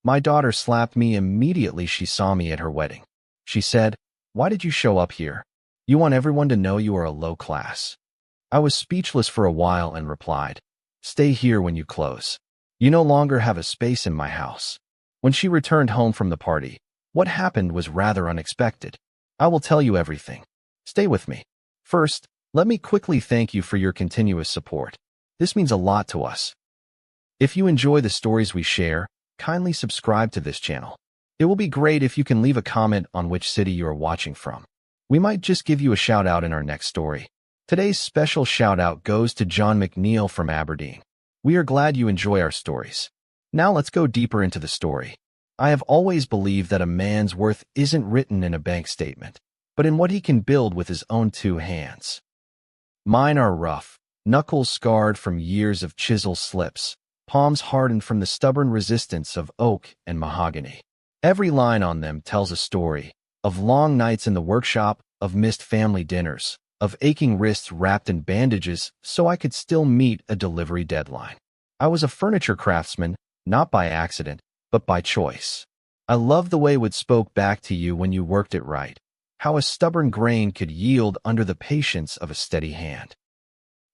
My daughter slapped me immediately she saw me at her wedding. She said, "Why did you show up here? You want everyone to know you are a low class." I was speechless for a while and replied, "Stay here when you close. You no longer have a space in my house." When she returned home from the party, what happened was rather unexpected. I will tell you everything. Stay with me. First, let me quickly thank you for your continuous support. This means a lot to us. If you enjoy the stories we share, kindly subscribe to this channel. It will be great if you can leave a comment on which city you are watching from. We might just give you a shout out in our next story. Today's special shout out goes to John McNeil from Aberdeen. We are glad you enjoy our stories. Now let's go deeper into the story. I have always believed that a man's worth isn't written in a bank statement, but in what he can build with his own two hands. Mine are rough, knuckles scarred from years of chisel slips, palms hardened from the stubborn resistance of oak and mahogany. Every line on them tells a story, of long nights in the workshop, of missed family dinners, of aching wrists wrapped in bandages so I could still meet a delivery deadline. I was a furniture craftsman, not by accident, but by choice. I love the way wood spoke back to you when you worked it right, how a stubborn grain could yield under the patience of a steady hand.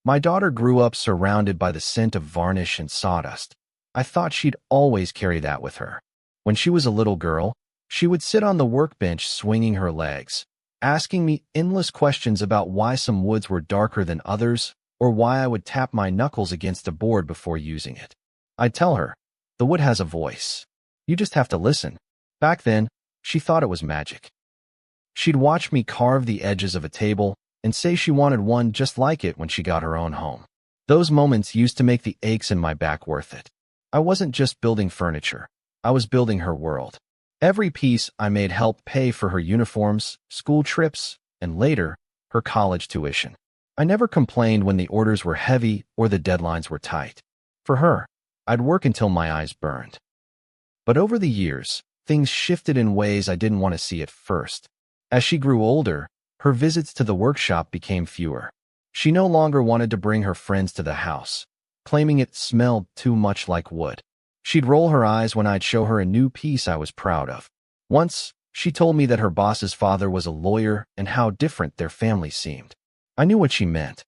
My daughter grew up surrounded by the scent of varnish and sawdust. I thought she'd always carry that with her. When she was a little girl, she would sit on the workbench swinging her legs, asking me endless questions about why some woods were darker than others, or why I would tap my knuckles against a board before using it. I'd tell her, "The wood has a voice. You just have to listen." Back then, she thought it was magic. She'd watch me carve the edges of a table and say she wanted one just like it when she got her own home. Those moments used to make the aches in my back worth it. I wasn't just building furniture. I was building her world. Every piece I made helped pay for her uniforms, school trips, and later, her college tuition. I never complained when the orders were heavy or the deadlines were tight. For her, I'd work until my eyes burned. But over the years, things shifted in ways I didn't want to see at first. As she grew older, her visits to the workshop became fewer. She no longer wanted to bring her friends to the house, claiming it smelled too much like wood. She'd roll her eyes when I'd show her a new piece I was proud of. Once, she told me that her boss's father was a lawyer and how different their family seemed. I knew what she meant.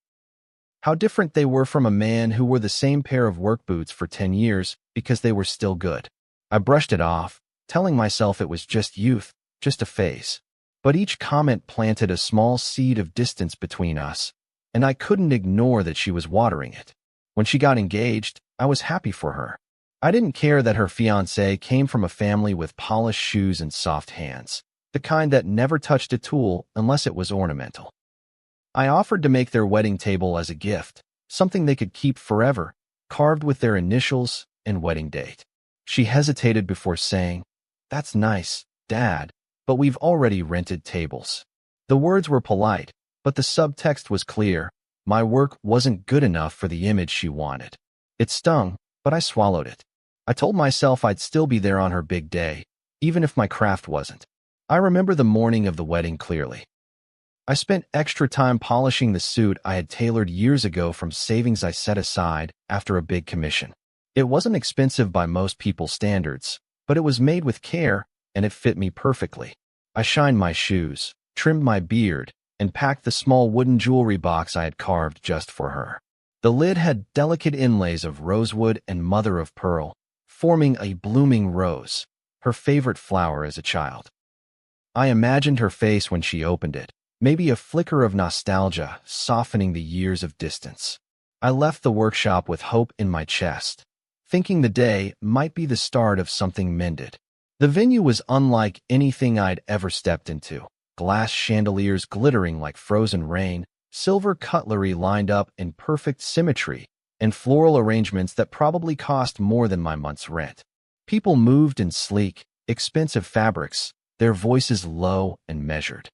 How different they were from a man who wore the same pair of work boots for 10 years because they were still good. I brushed it off, telling myself it was just youth, just a phase. But each comment planted a small seed of distance between us, and I couldn't ignore that she was watering it. When she got engaged, I was happy for her. I didn't care that her fiancé came from a family with polished shoes and soft hands, the kind that never touched a tool unless it was ornamental. I offered to make their wedding table as a gift, something they could keep forever, carved with their initials and wedding date. She hesitated before saying, "That's nice, Dad, but we've already rented tables." The words were polite, but the subtext was clear. My work wasn't good enough for the image she wanted. It stung, but I swallowed it. I told myself I'd still be there on her big day, even if my craft wasn't. I remember the morning of the wedding clearly. I spent extra time polishing the suit I had tailored years ago from savings I set aside after a big commission. It wasn't expensive by most people's standards, but it was made with care, and it fit me perfectly. I shined my shoes, trimmed my beard, and packed the small wooden jewelry box I had carved just for her. The lid had delicate inlays of rosewood and mother of pearl, forming a blooming rose, her favorite flower as a child. I imagined her face when she opened it, maybe a flicker of nostalgia softening the years of distance. I left the workshop with hope in my chest, thinking the day might be the start of something mended. The venue was unlike anything I'd ever stepped into. Glass chandeliers glittering like frozen rain, silver cutlery lined up in perfect symmetry, and floral arrangements that probably cost more than my month's rent. People moved in sleek, expensive fabrics, their voices low and measured.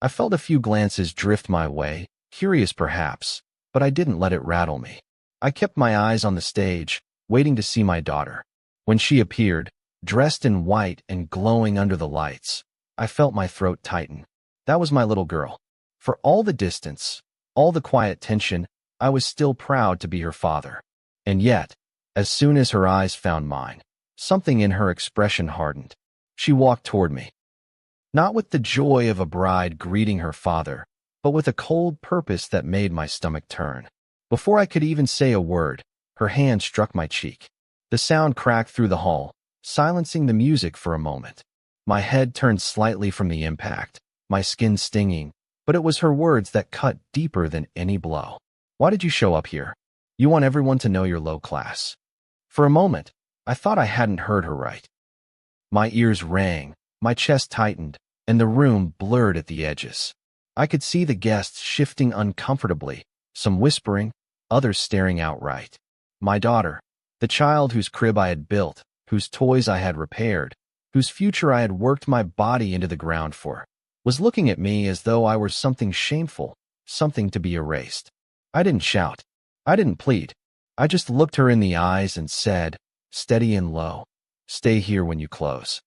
I felt a few glances drift my way, curious perhaps, but I didn't let it rattle me. I kept my eyes on the stage, waiting to see my daughter. When she appeared, dressed in white and glowing under the lights, I felt my throat tighten. That was my little girl. For all the distance, all the quiet tension, I was still proud to be her father. And yet, as soon as her eyes found mine, Something in her expression hardened. She walked toward me, not with the joy of a bride greeting her father, but with a cold purpose that made my stomach turn. Before I could even say a word, her hand struck my cheek. The sound cracked through the hall, silencing the music for a moment. My head turned slightly from the impact, my skin stinging, but it was her words that cut deeper than any blow. Why did you show up here? You want everyone to know you're low class. For a moment, I thought I hadn't heard her right. My ears rang, my chest tightened, and the room blurred at the edges. I could see the guests shifting uncomfortably, some whispering, others staring outright. My daughter, the child whose crib I had built, whose toys I had repaired, whose future I had worked my body into the ground for, was looking at me as though I were something shameful, something to be erased. I didn't shout. I didn't plead. I just looked her in the eyes and said, steady and low, stay here when you close.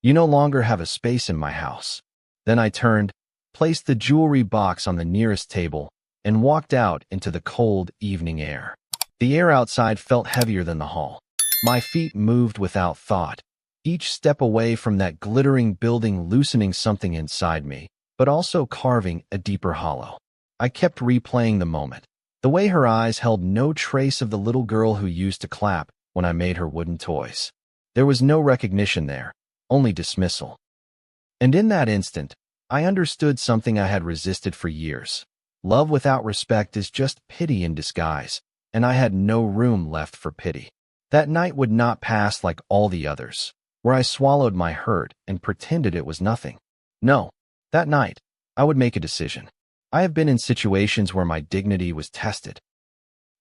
You no longer have a space in my house. Then I turned, placed the jewelry box on the nearest table, and walked out into the cold evening air. The air outside felt heavier than the hall. My feet moved without thought, each step away from that glittering building loosening something inside me, but also carving a deeper hollow. I kept replaying the moment, the way her eyes held no trace of the little girl who used to clap when I made her wooden toys. There was no recognition there, only dismissal. And in that instant, I understood something I had resisted for years. Love without respect is just pity in disguise, and I had no room left for pity. That night would not pass like all the others, where I swallowed my hurt and pretended it was nothing. No, that night, I would make a decision. I have been in situations where my dignity was tested.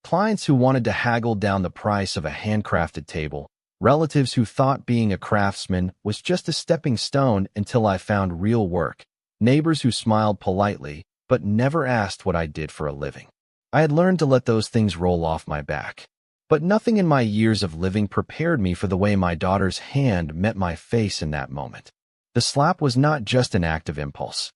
Clients who wanted to haggle down the price of a handcrafted table, relatives who thought being a craftsman was just a stepping stone until I found real work, neighbors who smiled politely but never asked what I did for a living. I had learned to let those things roll off my back. But nothing in my years of living prepared me for the way my daughter's hand met my face in that moment. The slap was not just an act of impulse.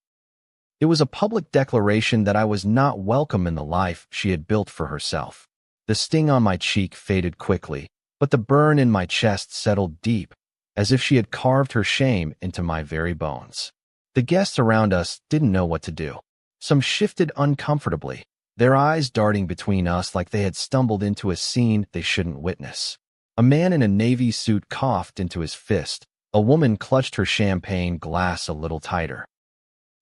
It was a public declaration that I was not welcome in the life she had built for herself. The sting on my cheek faded quickly, but the burn in my chest settled deep, as if she had carved her shame into my very bones. The guests around us didn't know what to do. Some shifted uncomfortably, their eyes darting between us like they had stumbled into a scene they shouldn't witness. A man in a navy suit coughed into his fist. A woman clutched her champagne glass a little tighter.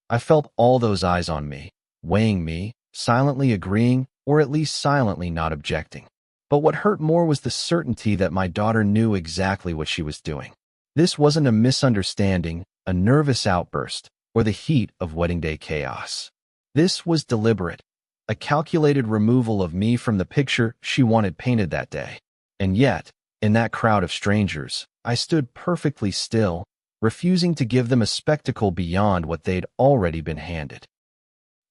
I felt all those eyes on me, weighing me, silently agreeing, or at least silently not objecting. But what hurt more was the certainty that my daughter knew exactly what she was doing. This wasn't a misunderstanding, a nervous outburst, or the heat of wedding day chaos. This was deliberate, a calculated removal of me from the picture she wanted painted that day. And yet, in that crowd of strangers, I stood perfectly still, refusing to give them a spectacle beyond what they'd already been handed.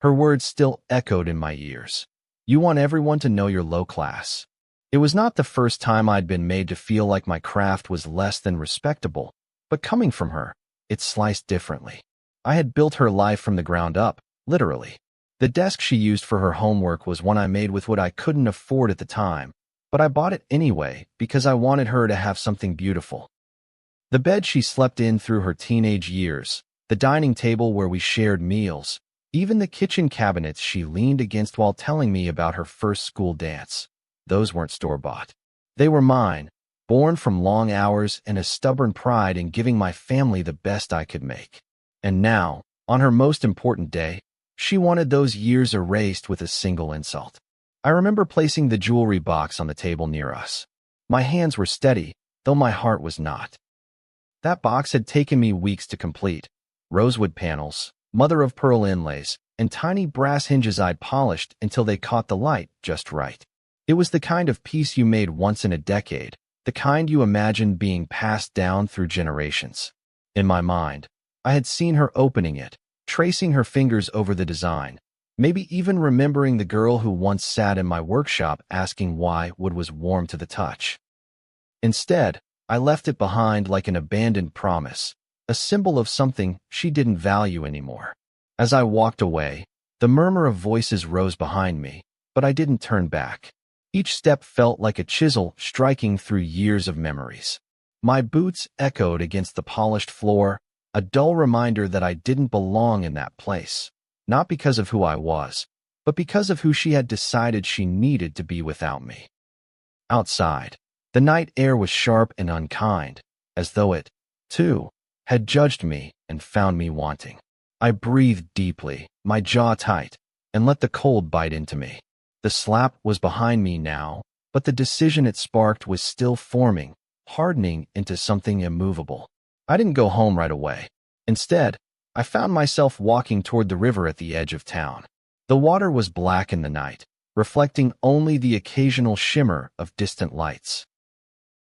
Her words still echoed in my ears. You want everyone to know you're low class. It was not the first time I'd been made to feel like my craft was less than respectable, but coming from her, it sliced differently. I had built her life from the ground up, literally. The desk she used for her homework was one I made with what I couldn't afford at the time, but I bought it anyway because I wanted her to have something beautiful. The bed she slept in through her teenage years, the dining table where we shared meals, even the kitchen cabinets she leaned against while telling me about her first school dance. Those weren't store-bought. They were mine, born from long hours and a stubborn pride in giving my family the best I could make. And now, on her most important day, she wanted those years erased with a single insult. I remember placing the jewelry box on the table near us. My hands were steady, though my heart was not. That box had taken me weeks to complete. Rosewood panels, mother-of-pearl inlays, and tiny brass hinges I'd polished until they caught the light just right. It was the kind of piece you made once in a decade, the kind you imagined being passed down through generations. In my mind, I had seen her opening it, tracing her fingers over the design, maybe even remembering the girl who once sat in my workshop asking why wood was warm to the touch. Instead, I left it behind like an abandoned promise, a symbol of something she didn't value anymore. As I walked away, the murmur of voices rose behind me, but I didn't turn back. Each step felt like a chisel striking through years of memories. My boots echoed against the polished floor, a dull reminder that I didn't belong in that place, not because of who I was, but because of who she had decided she needed to be without me. Outside, the night air was sharp and unkind, as though it, too, had judged me and found me wanting. I breathed deeply, my jaw tight, and let the cold bite into me. The slap was behind me now, but the decision it sparked was still forming, hardening into something immovable. I didn't go home right away. Instead, I found myself walking toward the river at the edge of town. The water was black in the night, reflecting only the occasional shimmer of distant lights.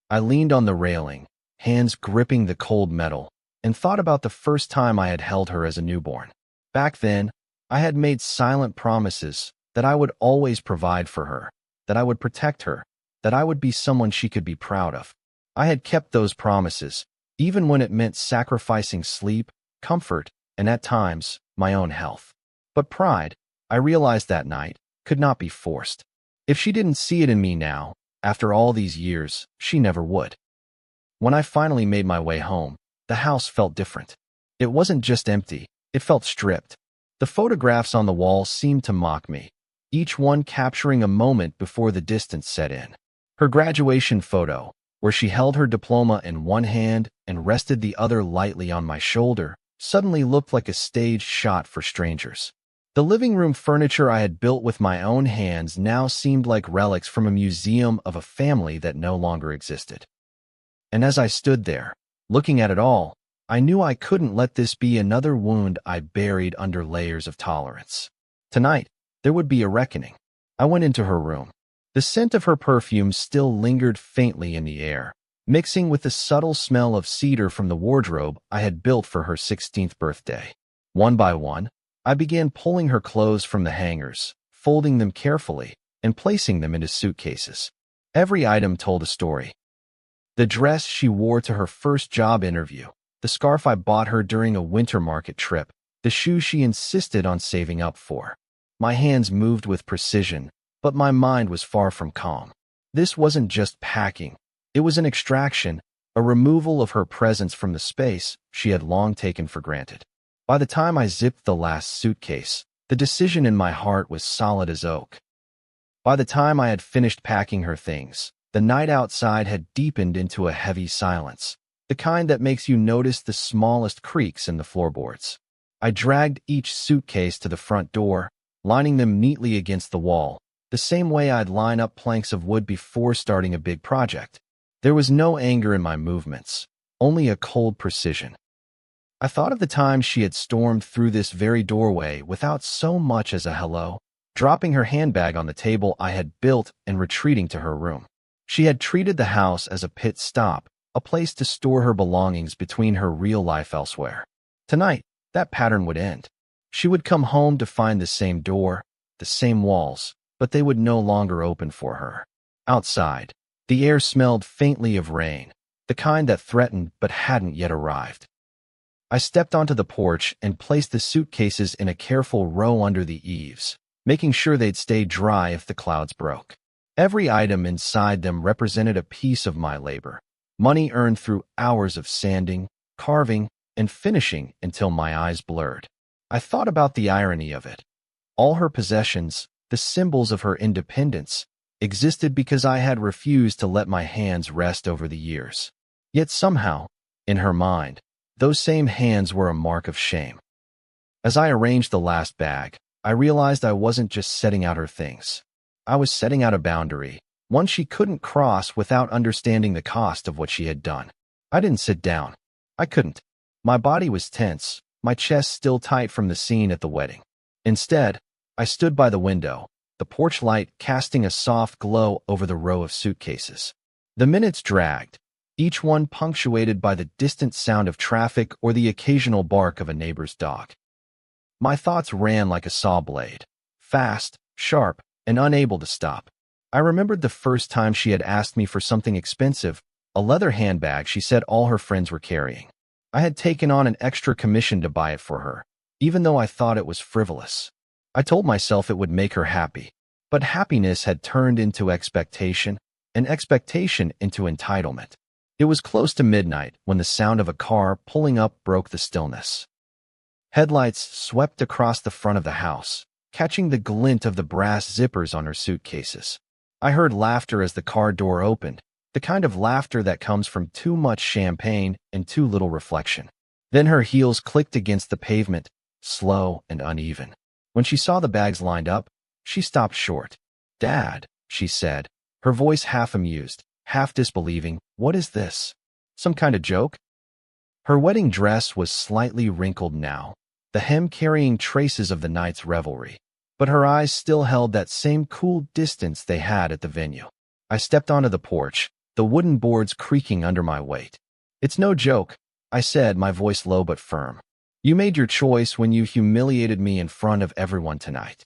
I leaned on the railing, hands gripping the cold metal, and thought about the first time I had held her as a newborn. Back then, I had made silent promises that I would always provide for her, that I would protect her, that I would be someone she could be proud of. I had kept those promises, even when it meant sacrificing sleep, comfort, and at times, my own health. But pride, I realized that night, could not be forced. If she didn't see it in me now, after all these years, she never would. When I finally made my way home, the house felt different. It wasn't just empty, it felt stripped. The photographs on the wall seemed to mock me, each one capturing a moment before the distance set in. Her graduation photo, where she held her diploma in one hand and rested the other lightly on my shoulder, suddenly looked like a staged shot for strangers. The living room furniture I had built with my own hands now seemed like relics from a museum of a family that no longer existed. And as I stood there, looking at it all, I knew I couldn't let this be another wound I buried under layers of tolerance. Tonight, there would be a reckoning. I went into her room. The scent of her perfume still lingered faintly in the air, mixing with the subtle smell of cedar from the wardrobe I had built for her 16th birthday. One by one, I began pulling her clothes from the hangers, folding them carefully, and placing them into suitcases. Every item told a story. The dress she wore to her first job interview, the scarf I bought her during a winter market trip, the shoes she insisted on saving up for. My hands moved with precision, but my mind was far from calm. This wasn't just packing. It was an extraction, a removal of her presence from the space she had long taken for granted. By the time I zipped the last suitcase, the decision in my heart was solid as oak. By the time I had finished packing her things, the night outside had deepened into a heavy silence, the kind that makes you notice the smallest creaks in the floorboards. I dragged each suitcase to the front door, lining them neatly against the wall, the same way I'd line up planks of wood before starting a big project. There was no anger in my movements, only a cold precision. I thought of the time she had stormed through this very doorway without so much as a hello, dropping her handbag on the table I had built and retreating to her room. She had treated the house as a pit stop, a place to store her belongings between her real life elsewhere. Tonight, that pattern would end. She would come home to find the same door, the same walls, but they would no longer open for her. Outside, the air smelled faintly of rain, the kind that threatened but hadn't yet arrived. I stepped onto the porch and placed the suitcases in a careful row under the eaves, making sure they'd stay dry if the clouds broke. Every item inside them represented a piece of my labor, money earned through hours of sanding, carving, and finishing until my eyes blurred. I thought about the irony of it. All her possessions, the symbols of her independence, existed because I had refused to let my hands rest over the years. Yet somehow, in her mind, those same hands were a mark of shame. As I arranged the last bag, I realized I wasn't just setting out her things. I was setting out a boundary, one she couldn't cross without understanding the cost of what she had done. I didn't sit down. I couldn't. My body was tense, my chest still tight from the scene at the wedding. Instead, I stood by the window, the porch light casting a soft glow over the row of suitcases. The minutes dragged, each one punctuated by the distant sound of traffic or the occasional bark of a neighbor's dog. My thoughts ran like a saw blade, fast, sharp, and unable to stop. I remembered the first time she had asked me for something expensive, a leather handbag she said all her friends were carrying. I had taken on an extra commission to buy it for her, even though I thought it was frivolous. I told myself it would make her happy, but happiness had turned into expectation, and expectation into entitlement. It was close to midnight when the sound of a car pulling up broke the stillness. Headlights swept across the front of the house, catching the glint of the brass zippers on her suitcases. I heard laughter as the car door opened, the kind of laughter that comes from too much champagne and too little reflection. Then her heels clicked against the pavement, slow and uneven. When she saw the bags lined up, she stopped short. "Dad," she said, her voice half amused, half disbelieving. "What is this? Some kind of joke?" Her wedding dress was slightly wrinkled now, the hem carrying traces of the night's revelry, but her eyes still held that same cool distance they had at the venue. I stepped onto the porch, the wooden boards creaking under my weight. "It's no joke," I said, my voice low but firm. "You made your choice when you humiliated me in front of everyone tonight.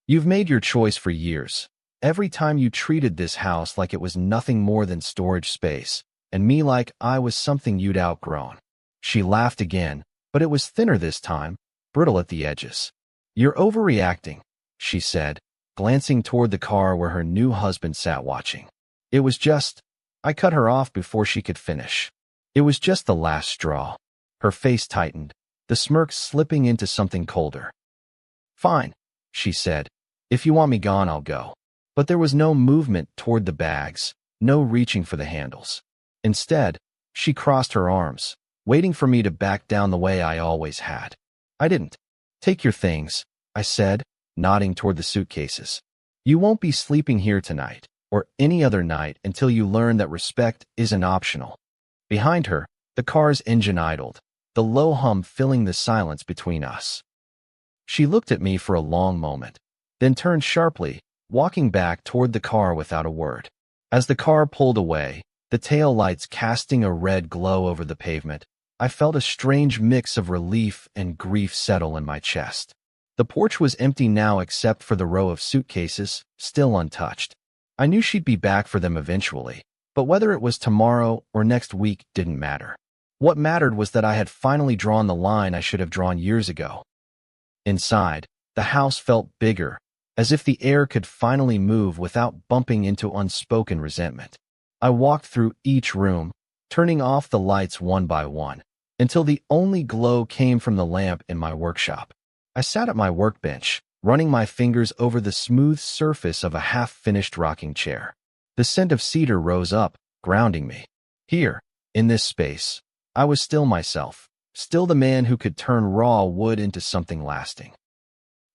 You've made your choice for years. Every time you treated this house like it was nothing more than storage space, and me like I was something you'd outgrown." She laughed again, but it was thinner this time, brittle at the edges. "You're overreacting," she said, glancing toward the car where her new husband sat watching. "It was just—" I cut her off before she could finish. "It was just the last straw." Her face tightened, the smirk slipping into something colder. "Fine," she said. "If you want me gone, I'll go." But there was no movement toward the bags, no reaching for the handles. Instead, she crossed her arms, waiting for me to back down the way I always had. I didn't. "Take your things," I said, nodding toward the suitcases. "You won't be sleeping here tonight, or any other night until you learn that respect isn't optional." Behind her, the car's engine idled, the low hum filling the silence between us. She looked at me for a long moment, then turned sharply, walking back toward the car without a word. As the car pulled away, the tail lights casting a red glow over the pavement, I felt a strange mix of relief and grief settle in my chest. The porch was empty now except for the row of suitcases, still untouched. I knew she'd be back for them eventually, but whether it was tomorrow or next week didn't matter. What mattered was that I had finally drawn the line I should have drawn years ago. Inside, the house felt bigger, as if the air could finally move without bumping into unspoken resentment. I walked through each room, turning off the lights one by one, until the only glow came from the lamp in my workshop. I sat at my workbench, running my fingers over the smooth surface of a half-finished rocking chair. The scent of cedar rose up, grounding me. Here, in this space, I was still myself, still the man who could turn raw wood into something lasting.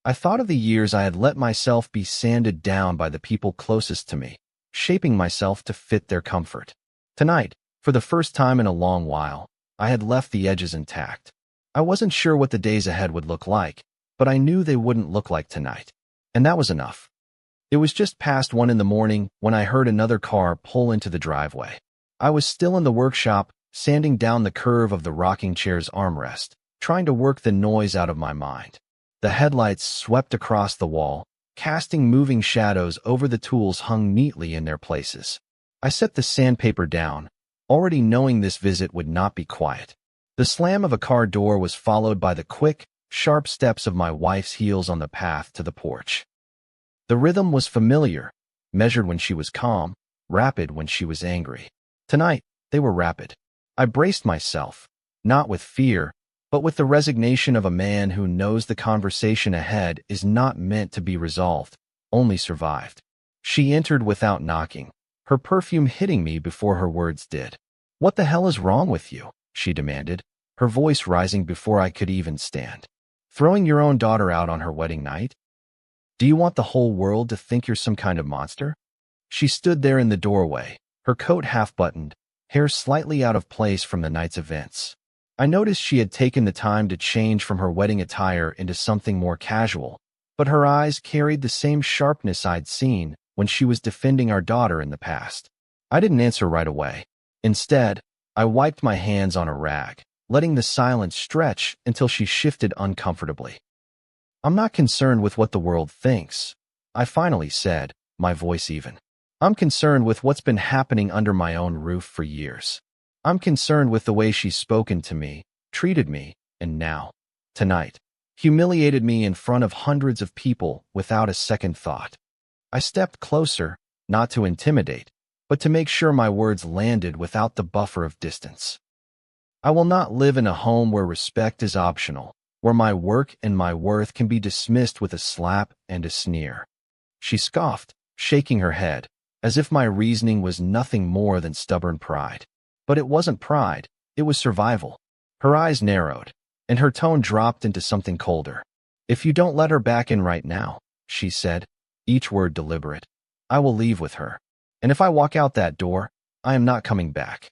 I thought of the years I had let myself be sanded down by the people closest to me, shaping myself to fit their comfort. Tonight, for the first time in a long while, I had left the edges intact. I wasn't sure what the days ahead would look like, but I knew they wouldn't look like tonight. And that was enough. It was just past 1 a.m. when I heard another car pull into the driveway. I was still in the workshop, sanding down the curve of the rocking chair's armrest, trying to work the noise out of my mind. The headlights swept across the wall, casting moving shadows over the tools hung neatly in their places. I set the sandpaper down, already knowing this visit would not be quiet. The slam of a car door was followed by the quick, sharp steps of my wife's heels on the path to the porch. The rhythm was familiar, measured when she was calm, rapid when she was angry. Tonight, they were rapid. I braced myself, not with fear, but with the resignation of a man who knows the conversation ahead is not meant to be resolved, only survived. She entered without knocking, her perfume hitting me before her words did. "What the hell is wrong with you?" she demanded, her voice rising before I could even stand. "Throwing your own daughter out on her wedding night? Do you want the whole world to think you're some kind of monster?" She stood there in the doorway, her coat half-buttoned, hair slightly out of place from the night's events. I noticed she had taken the time to change from her wedding attire into something more casual, but her eyes carried the same sharpness I'd seen when she was defending our daughter in the past. I didn't answer right away. Instead, I wiped my hands on a rag, letting the silence stretch until she shifted uncomfortably. "I'm not concerned with what the world thinks," I finally said, my voice even. "I'm concerned with what's been happening under my own roof for years. I'm concerned with the way she's spoken to me, treated me, and now, tonight, humiliated me in front of hundreds of people without a second thought." I stepped closer, not to intimidate, but to make sure my words landed without the buffer of distance. I will not live in a home where respect is optional, where my work and my worth can be dismissed with a slap and a sneer. She scoffed, shaking her head, as if my reasoning was nothing more than stubborn pride. But it wasn't pride, it was survival. Her eyes narrowed, and her tone dropped into something colder. If you don't let her back in right now, she said, each word deliberate, I will leave with her. And if I walk out that door, I am not coming back.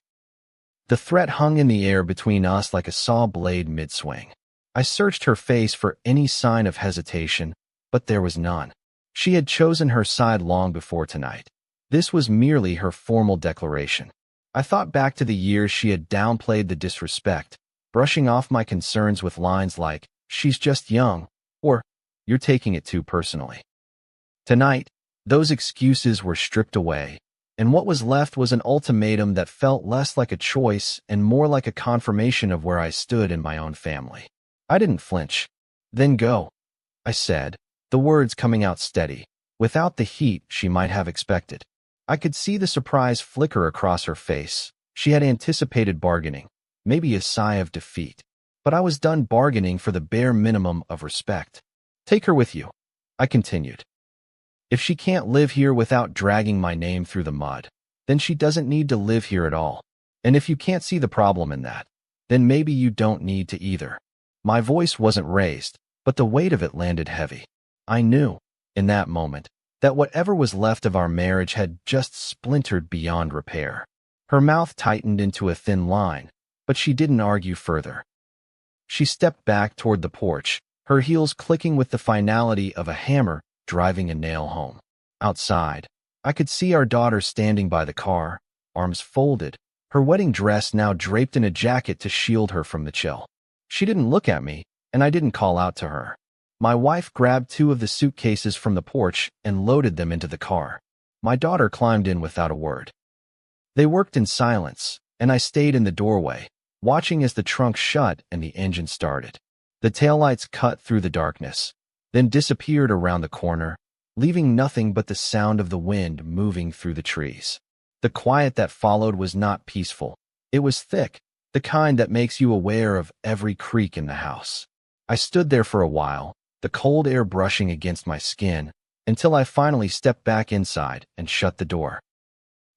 The threat hung in the air between us like a saw blade mid-swing. I searched her face for any sign of hesitation, but there was none. She had chosen her side long before tonight. This was merely her formal declaration. I thought back to the years she had downplayed the disrespect, brushing off my concerns with lines like, she's just young, or, you're taking it too personally. Tonight, those excuses were stripped away, and what was left was an ultimatum that felt less like a choice and more like a confirmation of where I stood in my own family. I didn't flinch. Then go, I said, the words coming out steady, without the heat she might have expected. I could see the surprise flicker across her face. She had anticipated bargaining, maybe a sigh of defeat. But I was done bargaining for the bare minimum of respect. Take her with you, I continued. If she can't live here without dragging my name through the mud, then she doesn't need to live here at all. And if you can't see the problem in that, then maybe you don't need to either. My voice wasn't raised, but the weight of it landed heavy. I knew, in that moment, that whatever was left of our marriage had just splintered beyond repair. Her mouth tightened into a thin line, but she didn't argue further. She stepped back toward the porch, her heels clicking with the finality of a hammer driving a nail home. Outside, I could see our daughter standing by the car, arms folded, her wedding dress now draped in a jacket to shield her from the chill. She didn't look at me, and I didn't call out to her. My wife grabbed 2 of the suitcases from the porch and loaded them into the car. My daughter climbed in without a word. They worked in silence, and I stayed in the doorway, watching as the trunk shut and the engine started. The taillights cut through the darkness, then disappeared around the corner, leaving nothing but the sound of the wind moving through the trees. The quiet that followed was not peaceful. It was thick, the kind that makes you aware of every creak in the house. I stood there for a while, the cold air brushing against my skin, until I finally stepped back inside and shut the door.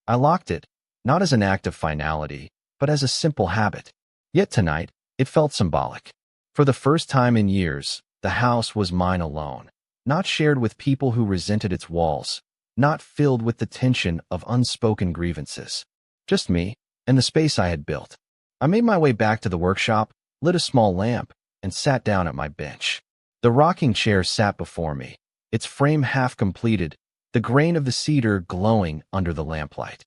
I locked it, not as an act of finality, but as a simple habit. Yet tonight, it felt symbolic. For the first time in years, the house was mine alone, not shared with people who resented its walls, not filled with the tension of unspoken grievances. Just me and the space I had built. I made my way back to the workshop, lit a small lamp, and sat down at my bench. The rocking chair sat before me, its frame half completed, the grain of the cedar glowing under the lamplight.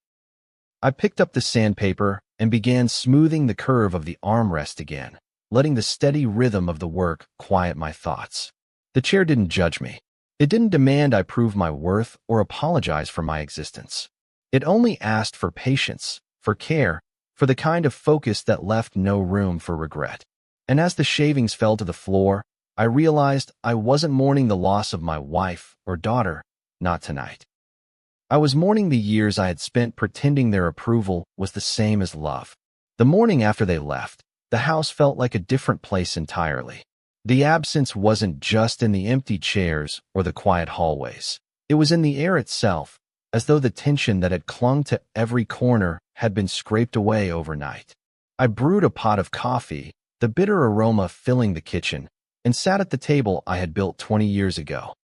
I picked up the sandpaper and began smoothing the curve of the armrest again, letting the steady rhythm of the work quiet my thoughts. The chair didn't judge me. It didn't demand I prove my worth or apologize for my existence. It only asked for patience, for care, for the kind of focus that left no room for regret. And as the shavings fell to the floor, I realized I wasn't mourning the loss of my wife or daughter, not tonight. I was mourning the years I had spent pretending their approval was the same as love. The morning after they left, the house felt like a different place entirely. The absence wasn't just in the empty chairs or the quiet hallways. It was in the air itself, as though the tension that had clung to every corner had been scraped away overnight. I brewed a pot of coffee, the bitter aroma filling the kitchen, and sat at the table I had built 20 years ago.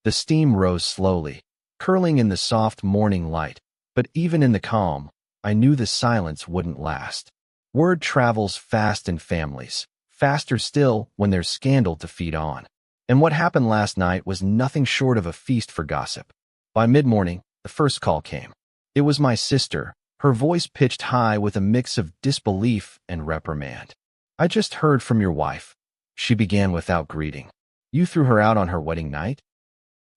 The steam rose slowly, curling in the soft morning light, but even in the calm, I knew the silence wouldn't last. Word travels fast in families, faster still when there's scandal to feed on. And what happened last night was nothing short of a feast for gossip. By mid-morning, the first call came. It was my sister, her voice pitched high with a mix of disbelief and reprimand. I just heard from your wife, she began without greeting. You threw her out on her wedding night?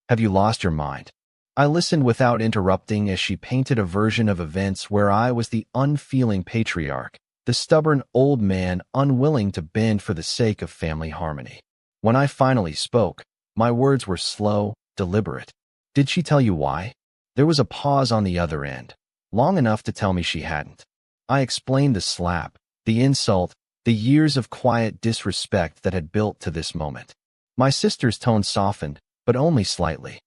Have you lost your mind? I listened without interrupting as she painted a version of events where I was the unfeeling patriarch, the stubborn old man unwilling to bend for the sake of family harmony. When I finally spoke, my words were slow, deliberate. Did she tell you why? There was a pause on the other end, long enough to tell me she hadn't. I explained the slap, the insult, the years of quiet disrespect that had built to this moment. My sister's tone softened, but only slightly.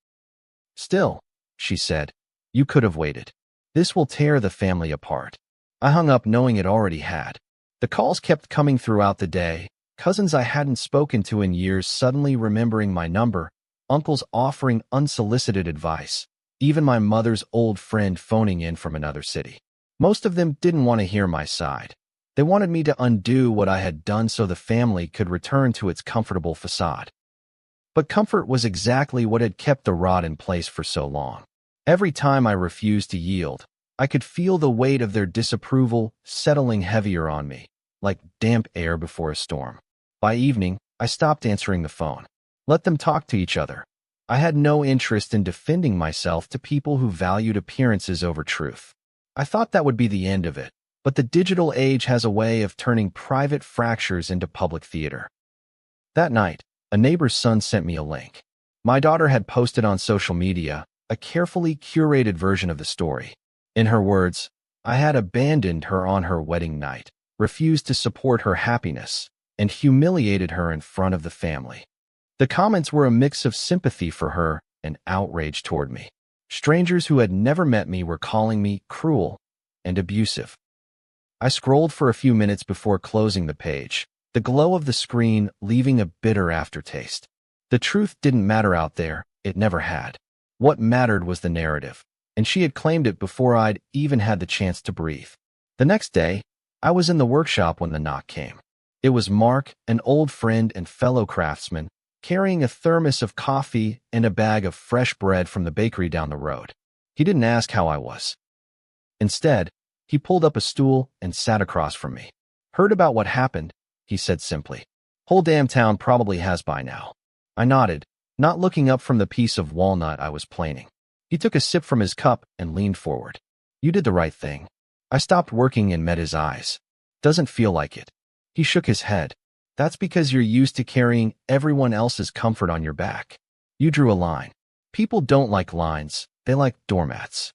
"Still," she said, "you could have waited. This will tear the family apart." I hung up knowing it already had. The calls kept coming throughout the day, cousins I hadn't spoken to in years suddenly remembering my number, uncles offering unsolicited advice, even my mother's old friend phoning in from another city. Most of them didn't want to hear my side. They wanted me to undo what I had done so the family could return to its comfortable facade. But comfort was exactly what had kept the rod in place for so long. Every time I refused to yield, I could feel the weight of their disapproval settling heavier on me, like damp air before a storm. By evening, I stopped answering the phone. Let them talk to each other. I had no interest in defending myself to people who valued appearances over truth. I thought that would be the end of it, but the digital age has a way of turning private fractures into public theater. That night, a neighbor's son sent me a link. My daughter had posted on social media a carefully curated version of the story. In her words, I had abandoned her on her wedding night, refused to support her happiness, and humiliated her in front of the family. The comments were a mix of sympathy for her and outrage toward me. Strangers who had never met me were calling me cruel and abusive. I scrolled for a few minutes before closing the page, the glow of the screen leaving a bitter aftertaste. The truth didn't matter out there, it never had. What mattered was the narrative, and she had claimed it before I'd even had the chance to breathe. The next day, I was in the workshop when the knock came. It was Mark, an old friend and fellow craftsman, carrying a thermos of coffee and a bag of fresh bread from the bakery down the road. He didn't ask how I was. Instead, he pulled up a stool and sat across from me. "Heard about what happened," he said simply. "Whole damn town probably has by now." I nodded, not looking up from the piece of walnut I was planing. He took a sip from his cup and leaned forward. "You did the right thing." I stopped working and met his eyes. "Doesn't feel like it." He shook his head. "That's because you're used to carrying everyone else's comfort on your back. You drew a line. People don't like lines, they like doormats.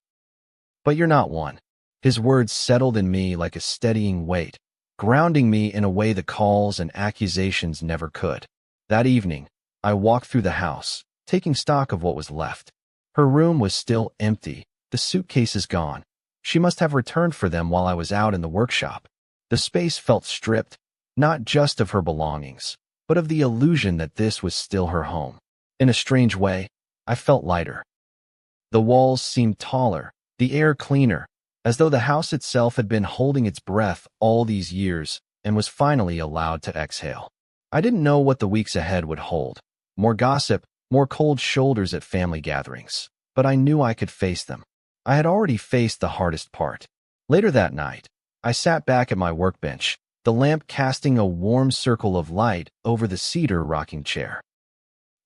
But you're not one." His words settled in me like a steadying weight, grounding me in a way the calls and accusations never could. That evening, I walked through the house, taking stock of what was left. Her room was still empty, the suitcases gone. She must have returned for them while I was out in the workshop. The space felt stripped, not just of her belongings, but of the illusion that this was still her home. In a strange way, I felt lighter. The walls seemed taller, the air cleaner, as though the house itself had been holding its breath all these years and was finally allowed to exhale. I didn't know what the weeks ahead would hold. More gossip, more cold shoulders at family gatherings. But I knew I could face them. I had already faced the hardest part. Later that night, I sat back at my workbench, the lamp casting a warm circle of light over the cedar rocking chair.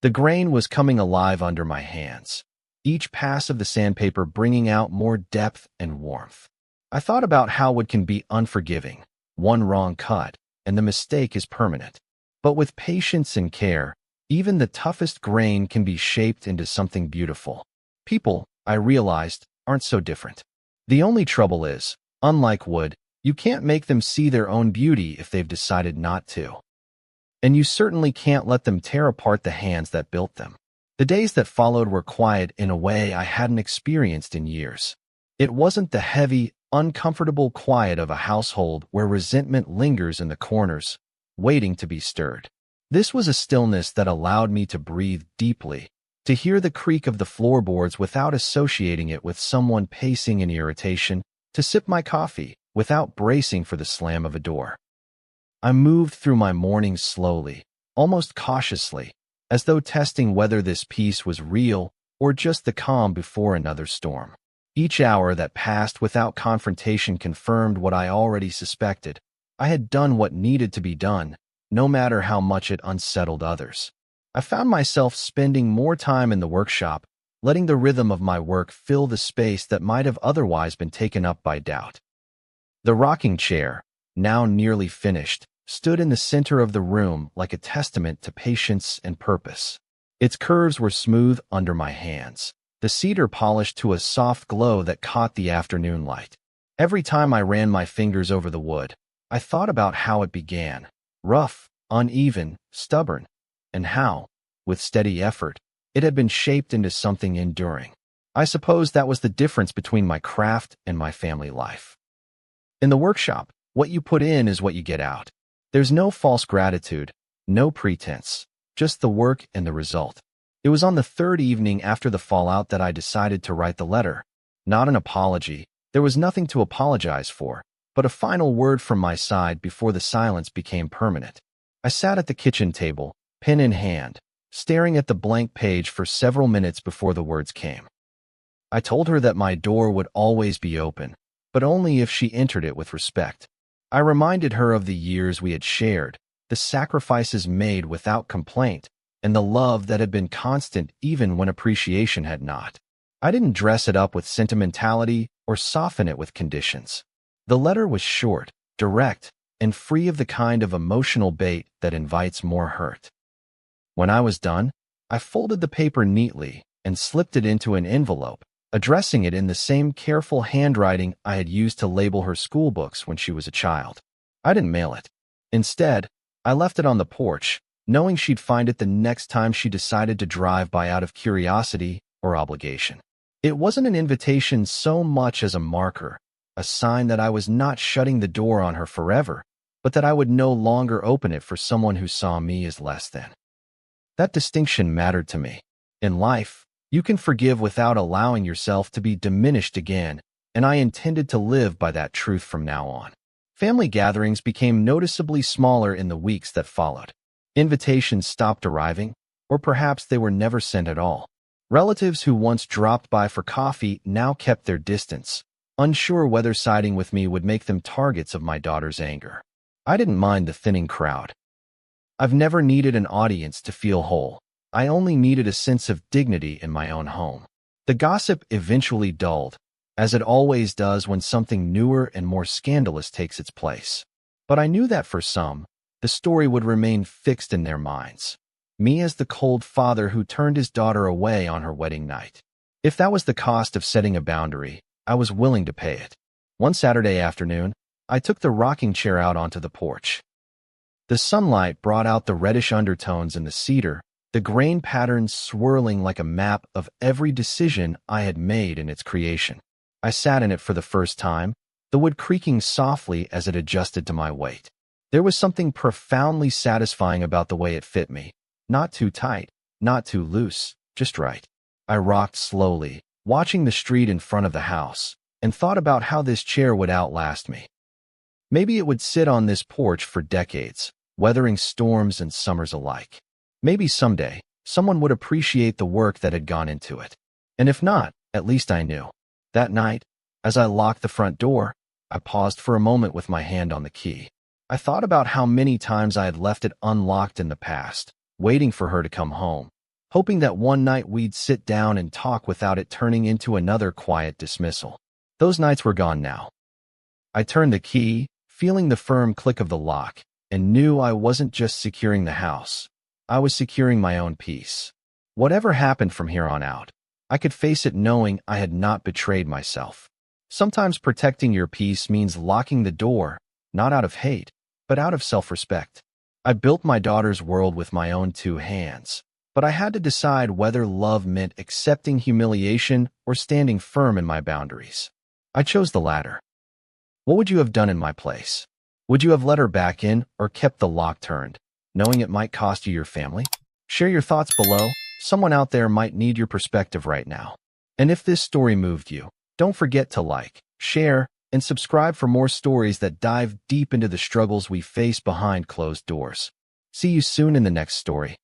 The grain was coming alive under my hands, each pass of the sandpaper bringing out more depth and warmth. I thought about how wood can be unforgiving, one wrong cut, and the mistake is permanent. But with patience and care, even the toughest grain can be shaped into something beautiful. People, I realized, aren't so different. The only trouble is, unlike wood, you can't make them see their own beauty if they've decided not to. And you certainly can't let them tear apart the hands that built them. The days that followed were quiet in a way I hadn't experienced in years. It wasn't the heavy, uncomfortable quiet of a household where resentment lingers in the corners, waiting to be stirred. This was a stillness that allowed me to breathe deeply, to hear the creak of the floorboards without associating it with someone pacing in irritation, to sip my coffee without bracing for the slam of a door. I moved through my mornings slowly, almost cautiously, as though testing whether this peace was real or just the calm before another storm. Each hour that passed without confrontation confirmed what I already suspected. I had done what needed to be done, no matter how much it unsettled others. I found myself spending more time in the workshop, letting the rhythm of my work fill the space that might have otherwise been taken up by doubt. The rocking chair, now nearly finished, stood in the center of the room like a testament to patience and purpose. Its curves were smooth under my hands, the cedar polished to a soft glow that caught the afternoon light. Every time I ran my fingers over the wood, I thought about how it began, rough, uneven, stubborn, and how, with steady effort, it had been shaped into something enduring. I suppose that was the difference between my craft and my family life. In the workshop, what you put in is what you get out. There's no false gratitude, no pretense, just the work and the result. It was on the third evening after the fallout that I decided to write the letter. Not an apology, there was nothing to apologize for, but a final word from my side before the silence became permanent. I sat at the kitchen table, pen in hand, staring at the blank page for several minutes before the words came. I told her that my door would always be open, but only if she entered it with respect. I reminded her of the years we had shared, the sacrifices made without complaint, and the love that had been constant even when appreciation had not. I didn't dress it up with sentimentality or soften it with conditions. The letter was short, direct, and free of the kind of emotional bait that invites more hurt. When I was done, I folded the paper neatly and slipped it into an envelope, addressing it in the same careful handwriting I had used to label her school books when she was a child. I didn't mail it. Instead, I left it on the porch, knowing she'd find it the next time she decided to drive by out of curiosity or obligation. It wasn't an invitation so much as a marker, a sign that I was not shutting the door on her forever, but that I would no longer open it for someone who saw me as less than. That distinction mattered to me. In life, you can forgive without allowing yourself to be diminished again, and I intended to live by that truth from now on. Family gatherings became noticeably smaller in the weeks that followed. Invitations stopped arriving, or perhaps they were never sent at all. Relatives who once dropped by for coffee now kept their distance, unsure whether siding with me would make them targets of my daughter's anger. I didn't mind the thinning crowd. I've never needed an audience to feel whole. I only needed a sense of dignity in my own home. The gossip eventually dulled, as it always does when something newer and more scandalous takes its place. But I knew that for some, the story would remain fixed in their minds. Me as the cold father who turned his daughter away on her wedding night. If that was the cost of setting a boundary, I was willing to pay it. One Saturday afternoon, I took the rocking chair out onto the porch. The sunlight brought out the reddish undertones in the cedar, the grain patterns swirling like a map of every decision I had made in its creation. I sat in it for the first time, the wood creaking softly as it adjusted to my weight. There was something profoundly satisfying about the way it fit me. Not too tight, not too loose, just right. I rocked slowly, watching the street in front of the house, and thought about how this chair would outlast me. Maybe it would sit on this porch for decades, weathering storms and summers alike. Maybe someday, someone would appreciate the work that had gone into it. And if not, at least I knew. That night, as I locked the front door, I paused for a moment with my hand on the key. I thought about how many times I had left it unlocked in the past, waiting for her to come home, hoping that one night we'd sit down and talk without it turning into another quiet dismissal. Those nights were gone now. I turned the key, feeling the firm click of the lock, and knew I wasn't just securing the house. I was securing my own peace. Whatever happened from here on out, I could face it knowing I had not betrayed myself. Sometimes protecting your peace means locking the door, not out of hate, but out of self-respect. I built my daughter's world with my own two hands, but I had to decide whether love meant accepting humiliation or standing firm in my boundaries. I chose the latter. What would you have done in my place? Would you have let her back in or kept the lock turned, knowing it might cost you your family? Share your thoughts below. Someone out there might need your perspective right now. And if this story moved you, don't forget to like, share, and subscribe for more stories that dive deep into the struggles we face behind closed doors. See you soon in the next story.